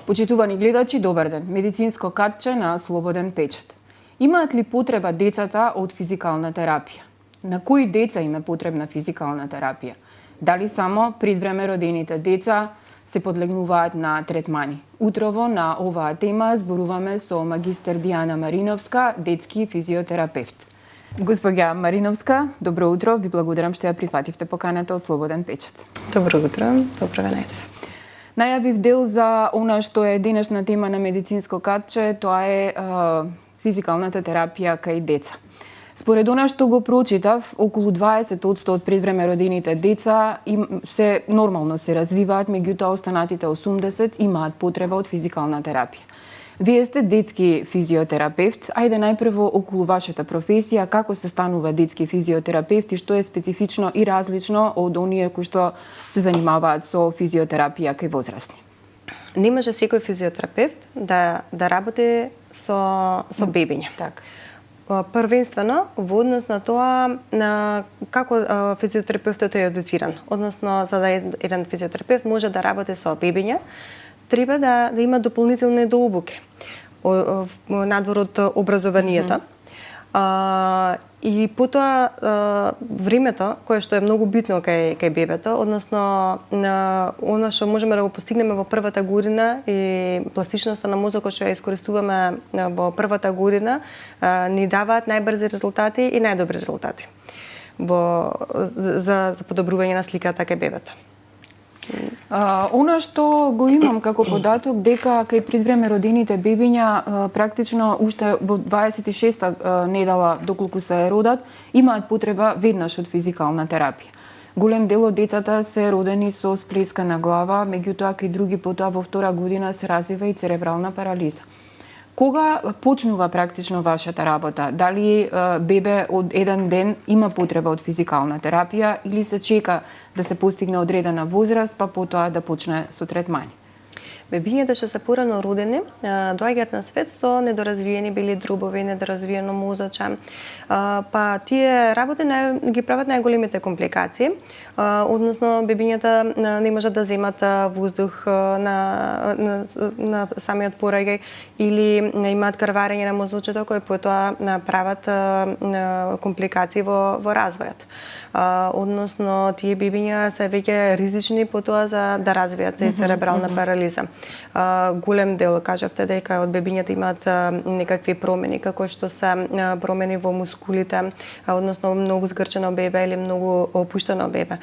Почитувани гледачи, добар ден. Медицинско катче на Слободен печат. Имаат ли потреба децата од физикална терапија? На кои деца им е потребна физикална терапија? Дали само предвреме родените деца се подлегнуваат на третмани? Утрово на оваа тема зборуваме со магистер Дијана Мариновска, детски физиотерапевт. Господја Мариновска, добро утро, ви благодарам што ја прифативте поканата од Слободен печат. Добро утро, добро ве најдов. Најавив дел за она што е денешна тема на медицинско катче, тоа е физикалната терапија кај деца. Според она што го прочитав, околу 20% од предвреме родените деца се нормално се развиваат, меѓутоа останатите 80% имаат потреба од физикална терапија. Вие сте детски физиотерапевт. Ајде најпрво околу вашата професија, како се станува детски физиотерапевт и што е специфично и различно од оние кои што се занимаваат со физиотерапија кај возрастни? Не може секој физиотерапевт да работи со бебиња. Так. Првенствено во однос на тоа како физиотерапевтот е едуциран, односно за да еден физиотерапевт може да работи со бебиња, треба да има дополнителни дообуки надвор од образованието. И потоа времето кое што е многу битно кај бебето, односно она што можеме да го постигнеме во првата година и пластичноста на мозокот што ја искористуваме во првата година ни даваат најбрзи резултати и најдобри резултати за подобрување на сликата кај бебето. Она што го имам како податок дека кај предвреме родените бебиња практично уште во 26-та недела доколку се родат имаат потреба веднаш од физикална терапија. Голем дел од децата се родени со сплескана глава, меѓутоа кај други потоа во втора година се развива и церебрална парализа. Кога почнува практично вашата работа? Дали бебе од еден ден има потреба од физикална терапија или се чека да се постигне одредена возраст, па потоа да почне со третмани? Бебињата што се порано родени доаѓаат на свет со недоразвиени бели дробови, недоразвиено мозоче. Па тие работи ги прават најголемите компликации, односно бебињата не можат да земат воздух на самиот пораѓај или имаат крварење на мозочето кој потоа прават компликации во развојот. Односно тие бебиња се веќе ризични потоа за да развијат церебрална парализа. Голем дел, кажавте дека од бебињата имаат некакви промени, како што се промени во мускулите, односно многу згрчено бебе или многу опуштено бебе.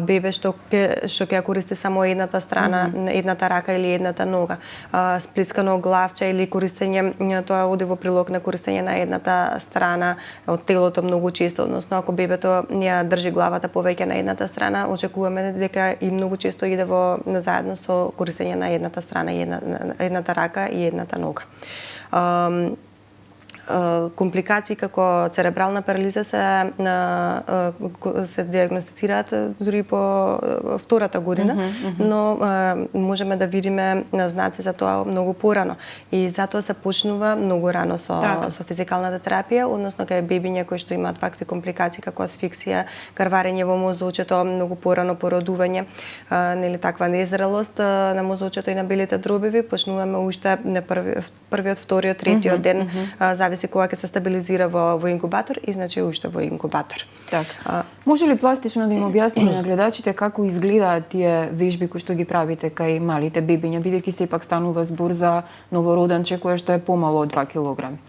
Бебе што ќе користи само едната страна, едната рака или едната нога. Сплескано главче или користење, тоа оди во прилог на користење на едната страна од телото многу често, односно ако бебето ја држи главата повеќе на едната страна, очекуваме дека и многу често иде заедно со користење на едната страна, едната рака и едната нога. Компликации како церебрална парализа се диагностицираат дури по втората година, но можеме да видиме знаци за тоа многу порано. И затоа се почнува многу рано со физикалната терапија, односно кај бебиња кои што имаат вакви компликации како асфиксија, крварење во мозочето, многу порано породување, нели таква незрелост на мозочето и на белите дробиви, почнуваме уште на првиот, вториот, третиот ден, зависи кога ќе се стабилизира во инкубатор и значи уште во инкубатор. Така. Може ли пластично да им објасниме на гледачите како изгледаат тие вежби кои што ги правите кај малите бебиња, бидејќи сепак станува збор за новороденче кое што е помало од 2 килограми?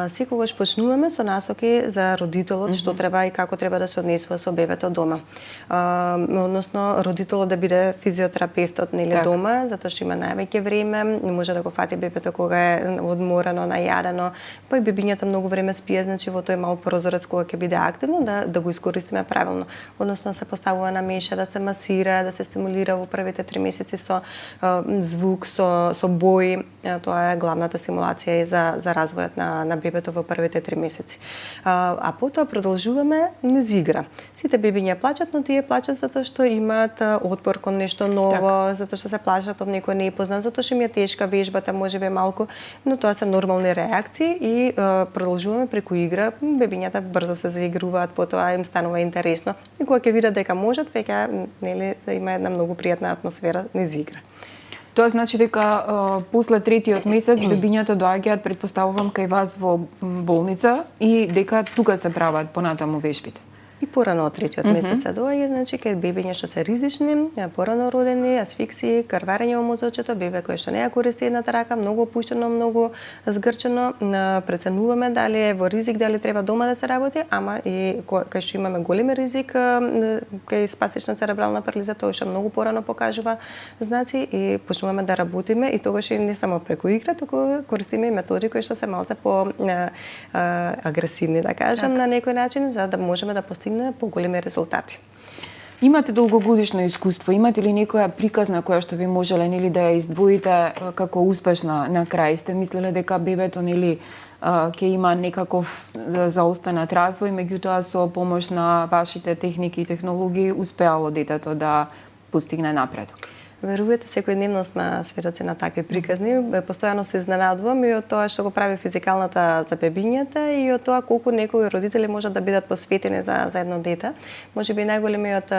Секогаш почнуваме со насоки за родителот што треба и како треба да се однесува со бебето дома. Односно родителот да биде физиотерапевтот нели дома, затоа што има највеќе време, не може да го фати бебето кога е одморено, најадено, па и бебињата многу време спијат, значи во тој мал прозорец кога ќе биде активно да го искористиме правилно. Односно се поставува на меша, да се масира, да се стимулира во првите 3 месеци со звук, со бои. Тоа е главната стимулација и за развојот на бебето во првите 3 месеци. А потоа продолжуваме низ игра. Сите бебиња плачат, но тие плачат затоа што имаат отпор кон нешто ново, затоа што се плашат од некој непознат, затоа што им е тешка вежбата, можеби малку, но тоа се нормални реакции и продолжуваме преку игра. Бебињата брзо се заигруваат, потоа им станува интересно и кога ќе видат дека можат, веќе нели има една многу пријатна атмосфера низ игра. Тоа значи дека после третиот месец бебињата доаѓаат, претпоставувам, кај вас во болница и дека тука се прават понатаму вежбите. И порано од третиот месец се доаѓа, значи кај бебиња што се ризични, порано родени, асфиксии, крварење во мозочето, бебе кој што не ја користи едната рака, многу опуштено, многу згрчено, преценуваме дали е во ризик, дали треба дома да се работи, ама и кај што имаме голем ризик кај спастична церебрална парализа, тоа што многу порано покажува знаци и почнуваме да работиме и тогаш и не само преку игра, туку користиме и методи кои што се малце по агресивни, да кажам, на некој начин, за да можеме да постигнеме поголеми резултати. Имате долгогодишно искуство, имате ли некоја приказна која што ви можеле нели да ја издвоите како успешна на крај? Сте мислеле дека бебето нели ќе има некаков заостанат развој, меѓутоа со помош на вашите техники и технологии успеало детето да постигне напредок? Верувате, секојдневно сме сведоци на такви приказни. Постојано се изненадувам и од тоа што го прави физикалната за бебињата и од тоа колку некои родители можат да бидат посветени за едно дете. Можеби најголемиот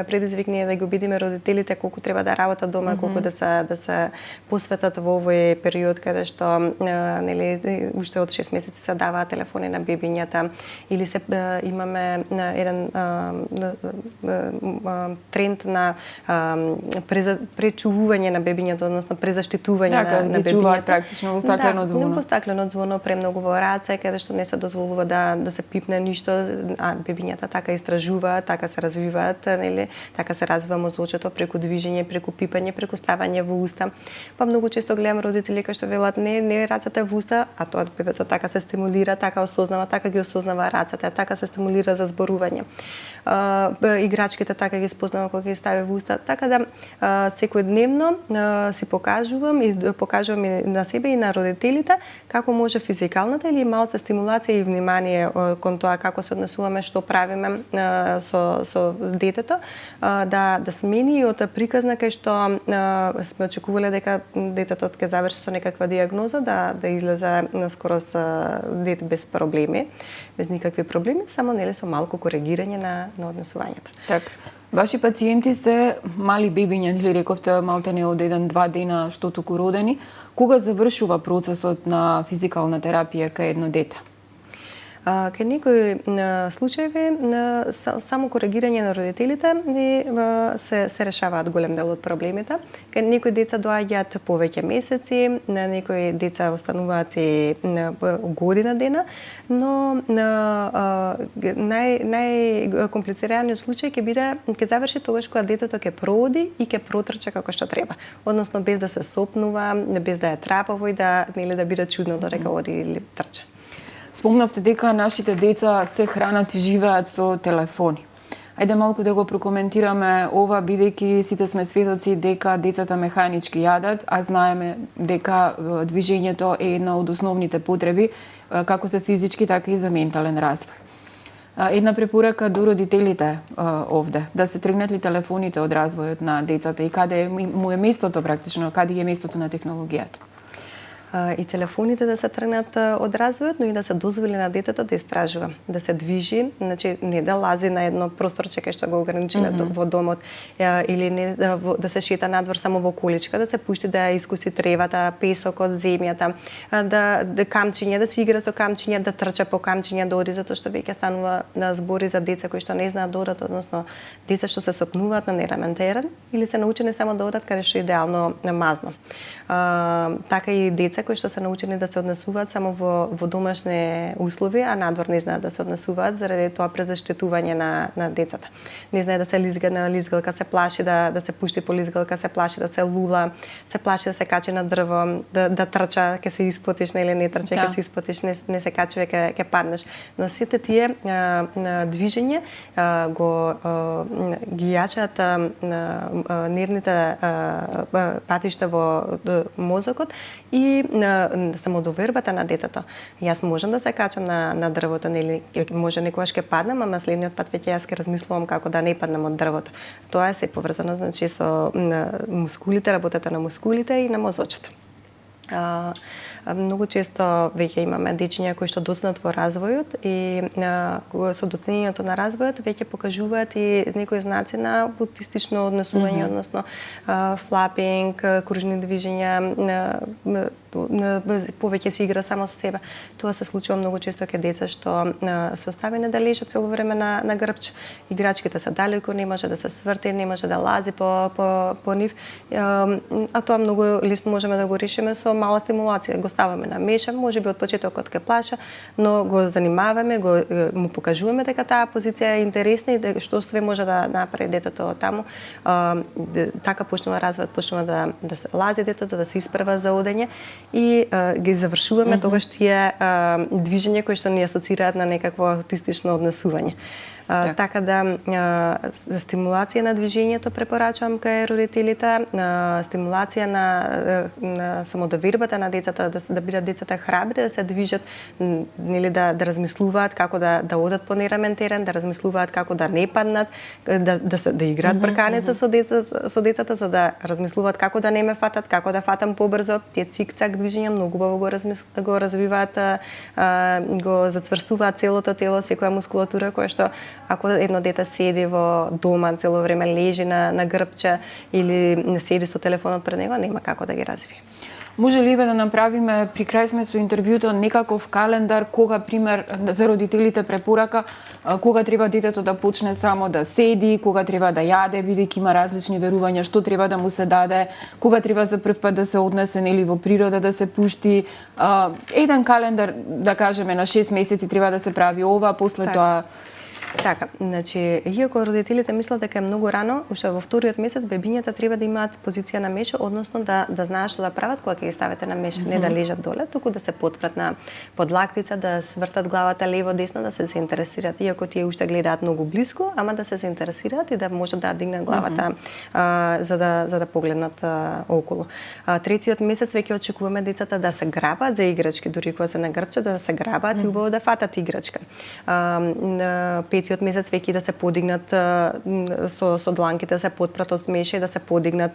предизвик ние да ги убедиме родителите колку треба да работат дома, колку да се посветат во овој период каде што нели уште од 6 месеци се даваат телефони на бебињата или се имаме еден тренд на пречувување на бебињата, односно презаштитување на бебињата. Практично во стаклено звоно. Во стаклено звоно, премногу во раце, каде што не се дозволува да се пипне ништо, а бебињата така истражуваат, така се развиваат, нели, така се развива мозочето преку движење, преку пипање, преку ставање во уста. Па многу често гледам родители кои што велат не рацете во уста, а тоа бебето така се стимулира, така осознава, така ги осознава рацете, така се стимулира за зборување. Играчките така ги спознава кога ги стави во уста, така да секојдневно си покажувам и на себе и на родителите како може физикалната или малце стимулација и внимание кон тоа како се однесуваме, што правиме со детето, да смени и од приказна кај што сме очекувале дека детето ќе заврши со некаква диагноза, да излезе на скорост дете без проблеми, без никакви проблеми, само нели со малку коригирање на однесувањето. Така. Ваши пациенти се мали бебиња, или рековте малтене од 1-2 дена што туку родени. Кога завршува процесот на физикална терапија кај едно дете? Кај некои случаи само коригирање на родителите се решаваат голем дел од проблемите. Кај некои деца доаѓаат повеќе месеци, на некои деца остануваат и година дена, но најкомплицираниот случај ќе заврши тогаш кога детето ќе прооди и ќе протрча како што треба. Односно без да се сопнува, без да е трапаво и да биде чудно додека оди или трча. Спомнавте дека нашите деца се хранат и живеат со телефони. Ајде малку да го прокоментираме ова, бидејќи сите сме сведоци дека децата механички јадат, а знаеме дека движењето е една од основните потреби, како за физички, така и за ментален развој. Една препорака до родителите овде, да се тргнат ли телефоните од развојот на децата и каде му е местото практично, каде е местото на технологијата? И телефоните да се тргнат од развојот, но и да се дозволи на детето да истражува, да се движи, значи не да лази на едно просторче кај што го ограничиле во домот, или не да се шета надвор само во количка, да се пушти да искуси тревата, песокот, земјата, да камчиња, да се игра со камчиња, да трча по камчиња, да оди, затоа што веќе станува на збори за деца кои што не знаат да одат, односно деца што се сопнуваат на нерамен терен или се научени само да одат каде што идеално мазно. Така и деца кои што се научени да се однесуваат само во домашни услови, а надвор не знаат да се однесуваат заради тоа презаштитување на децата. Не знае да се лизга на лизгалка, се плаши да се пушти по лизгалка, се плаши да се лула, се плаши да се качи на дрво, да трча, ќе се испотиш или не трча, ќе се испотиш, не се качува, ќе паднеш. Но сите тие движења ги јачаат нервните патишта во мозокот и самодовербата на детето. Јас можам да се качам на дрвото, нели може некогаш ќе паднам, ама следниот пат веќе јас ќе размислувам како да не паднам од дрвото. Тоа е се поврзано значи со мускулите, работата на мускулите и на мозочето. Многу често веќе имаме дечиња кои што доцнат во развојот и со доцнењето на развојот веќе покажуваат и некои знаци на аутистично однесување, односно флапинг, кружни движења, повеќе се игра само со себе. Тоа се случува многу често кај деца што се оставени да лежат цело време на грбче. Играчките се далеко, не може да се сврти, не може да лази по нив, а тоа многу лесно можеме да го решиме со мала стимулација. Го ставаме на меша, можеби од почетокот ке плаша, но го занимаваме, му покажуваме дека таа позиција е интересна и што све може да направи детето таму. Така почнува развојот, почнува да се лази детето, да се испрва за одење и ги завршуваме тогаш тие движења кои што ни асоцираат на некакво аутистично однесување. Така да стимулација на движењето препорачувам кај родителите, стимулација на самодовербата на децата, да бидат децата храбри, да се движат, нели да размислуваат како да одат по нерамен терен, да размислуваат како да не паднат, да играат брканица со децата, за да размислуваат како да не ме фатат, како да фатам побрзо. Тие цик-цак движења многу убаво го развиваат, го зацврстуваат целото тело, секоја мускулатура која што ако едно дете седи во дома цело време лежи на грбче или не седи со телефонот пред него, нема како да ги развие. Може ли да направиме, при крај сме со интервјуто, некаков календар, кога, пример, за родителите препорака, кога треба детето да почне само да седи, кога треба да јаде, бидејќи има различни верувања, што треба да му се даде, кога треба за прв пат да се однесе нели во природа, да се пушти. Еден календар, да кажеме, на 6 месеци треба да се прави ова, после тоа... Така, значи, иако родителите мислат дека е многу рано, уште во вториот месец бебињата треба да имаат позиција на меша, односно да знаат што да прават кога ќе ги ставите на меша, не да лежат доле, туку да се потпрат на подлактица, да свртат главата лево десно, да се заинтересираат, иако тие уште гледаат многу блиску, ама да се заинтересираат и да можат да дигнат главата за да погледнат околу. Третиот месец веќе очекуваме децата да се грабат за играчки, дури кога се на грбче да се грабат и убаво да фатат играчка. Петиот месец веќе да се подигнат со дланките, да се потпрат од меша и да се подигнат,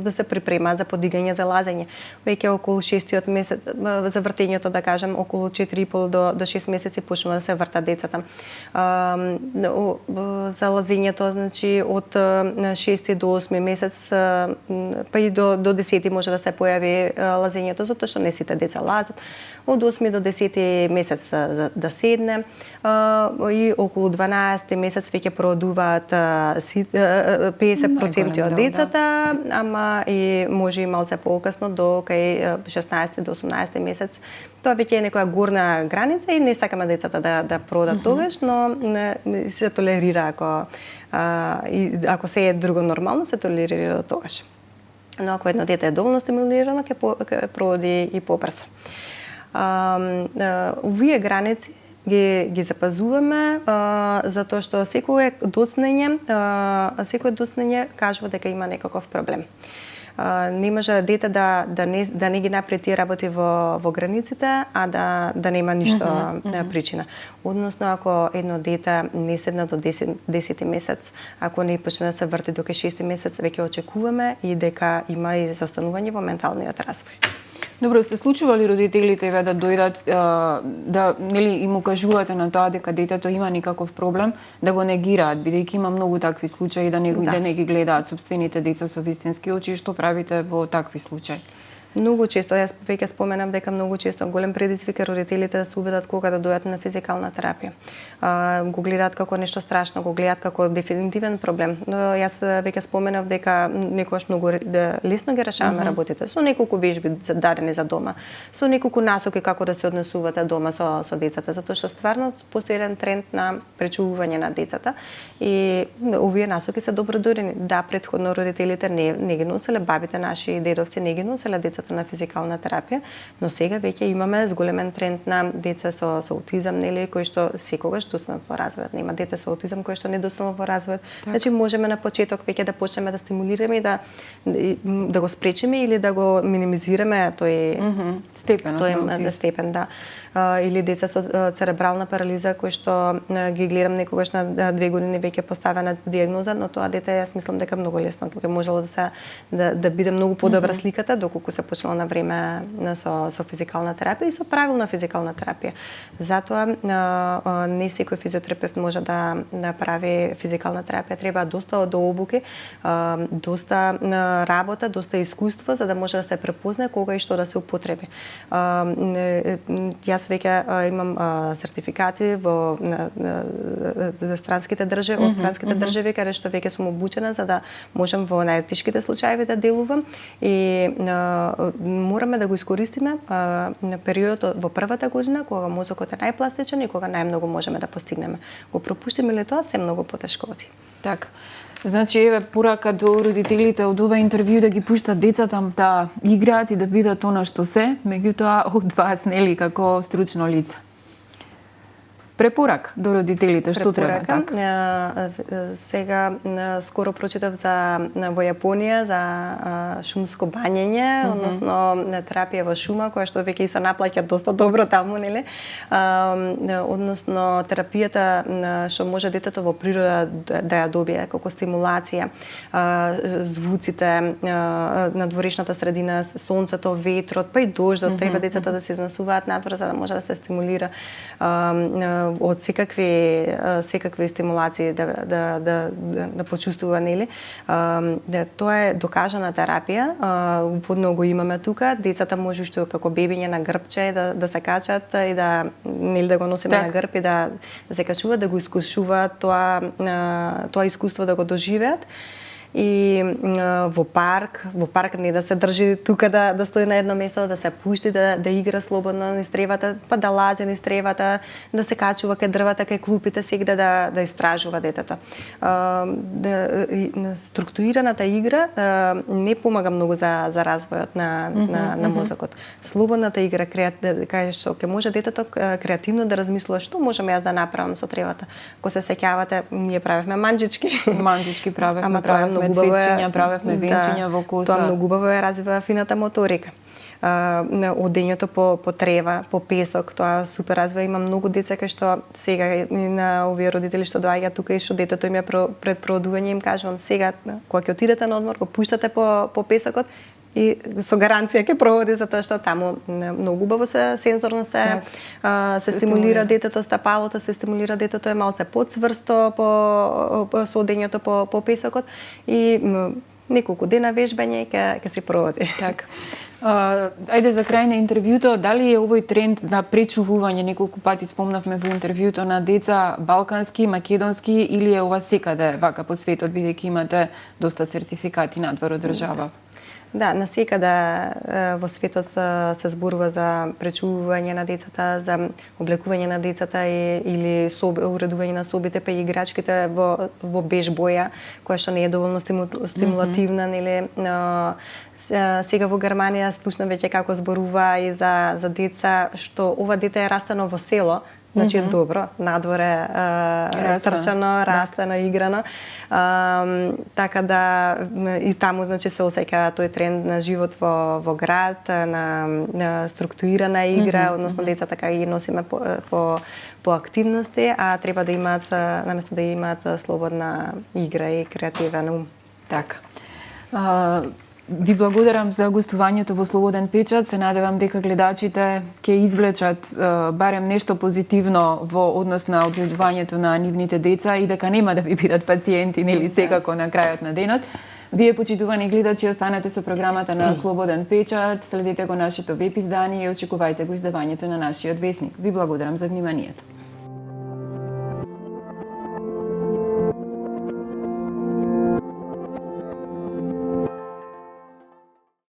да се припремаат за подигање, за лазење. Веќе околу 6-тиот месец, за вртењето да кажем, околу 4,5 до 6 месеци почнува да се вртат децата. За лазењето, значи од 6 до 8 месец, па и до 10 може да се појави лазењето, затоа што не сите деца лазат. Од 8 до 10 месец да седне и околу 12 месец веќе проодуваат 50% од децата, ама и може и малце покасно до кај 16 до 18 месец. Тоа веќе е некоја горна граница и не сакаме децата да продат тогаш, но се толерира ако се е друго нормално, се толерира тогаш. Но ако едно дете е доволно стимулирано, ќе проди и побрзо. Овие граници ги запазуваме затоа што секое доцнење кажува дека има некаков проблем. Не може дете да не ги направи тие работи во границите, а да нема ништо причина. Односно, ако едно дете не седна до 10 месец, ако не почне да се врти до 6 месец, веќе очекуваме и дека има и застанување во менталниот развој. Добро, се случува ли родителите да дојдат, да нели им укажувате на тоа дека детето има некаков проблем, да го негираат, бидејќи има многу такви случаи да не ги гледаат сопствените деца со вистински очи, што правите во такви случаи? Многу често, јас веќе споменав дека многу често голем предизвик е родителите да се убедат кога да дојдат на физикална терапија. Го гледаат како нешто страшно, го гледаат како дефинитивен проблем. Но јас веќе споменав дека некогаш многу лесно ги решаваме работите со неколку вежби дадени за дома, со неколку насоки како да се однесувате дома со децата, затоа што стварно постои еден тренд на пречувување на децата и овие насоки се добродорени. Да, претходно родителите не ги носеле, бабите наши и дедовци не ги носеле децата на физикална терапија, но сега веќе имаме зголемен тренд на деца со аутизам, нели, кои што секогаш доцнат во развојот. Нема дете со аутизам кои што не доцнало во развојот. Значи можеме на почеток веќе да почнеме да стимулираме и да го спречиме или да го минимизираме тој степен, да. Или деца со церебрална парализа кои што ги гледам некогаш на 2 години веќе поставена дијагноза, но тоа дете јас мислам дека многу лесно ќе можело да биде многу подобра сликата доколку се започнало на време со физикална терапија и со правилна физикална терапија. Затоа не секој физиотерапевт може да прави физикална терапија, треба доста до обуки, доста работа, доста искуство за да може да се препознае кога и што да се употреби. Јас веќе имам сертификати во странските држави, од странските држави каде што веќе сум обучена за да можам во најтешките случаи да делувам и мораме да го искористиме на периодот во првата година кога мозокот е најпластичен и кога најмногу можеме да постигнеме. Го пропуштиме ли тоа, се многу потешко оди. Така. Значи, еве порака до родителите од ова интервју да ги пуштат децата да играат и да бидат она што се, меѓутоа од вас, нели, како стручно лице. Препорака до родителите, што треба така? Сега скоро прочитав во Јапонија за шумско бањење, односно терапија во шума, која што веќе и се наплаќа доста добро таму, нели? Односно терапијата што може детето во природа да ја добие како стимулација, звуците, надворешната средина, сонцето, ветрот, па и дождот, треба децата да се изнесуваат надвор за да може да се стимулира од секакви стимулации да почувствува, нели? Тоа е докажана терапија, upodno го имаме тука. Децата може што како бебиња на грбче да се качат и да го носиме на грб и да се качуваат, да го искушуваат тоа искуство да го доживеат. И во парк не да се држи тука да стои на едно место, да се пушти да игра слободно низ тревата, па да лази низ тревата, да се качува кај дрвата, кај клупите, сегде да истражува детето. Структурираната игра не помага многу за развојот на мозокот. Слободната игра кај што ќе може детето креативно да размислува што можам јас да направам со тревата. Ако се сеќавате, ние правевме манџички. Манџички правевме правевме венчиња во коса. Тоа многу убаво ја развива фината моторика. Одењето по трева, по песок, тоа супер развива. Има многу деца кај што сега на овие родители што доаѓаат тука и што детето им е пред проодување, им кажувам сега кога ќе отидете на одмор, го пуштате по песокот и со гаранција ќе проводи затоа што таму многу убаво се сензорно се стимулира детето, стапалото се стимулира детето, е малце подцврсто со одењето по песокот и неколку дена вежбање ќе се проводи. Така. Ајде за крај на интервјуто, дали е овој тренд на пречувување, неколку пати спомнавме во интервјуто, на деца балкански, македонски, или е ова секаде вака по светот, бидејќи имате доста сертификати надвор од држава? Да, насекаде во светот се зборува за пречувување на децата, за облекување на децата или уредување на собите, па и играчките во беж боја, која што не е доволно стимулативна, нели? Сега во Германија слушнам веќе како зборува и за деца што ова дете е растено во село. Значи добро, надворе трчано, растено, играно. Така да и таму значи се осеќа тој тренд на живот во град, на структурирана игра, односно децата кај ги носиме по активности, а треба да имаат наместо да имаат слободна игра и креативен ум. Така. Ви благодарам за гостувањето во Слободен печат. Се надевам дека гледачите ќе извлечат барем нешто позитивно во однос на одгледувањето на нивните деца и дека нема да ви бидат пациенти, нели, секако на крајот на денот. Вие, почитувани гледачи, останете со програмата на Слободен печат, следете го нашето веб издание и очекувајте го издавањето на нашиот весник. Ви благодарам за вниманието.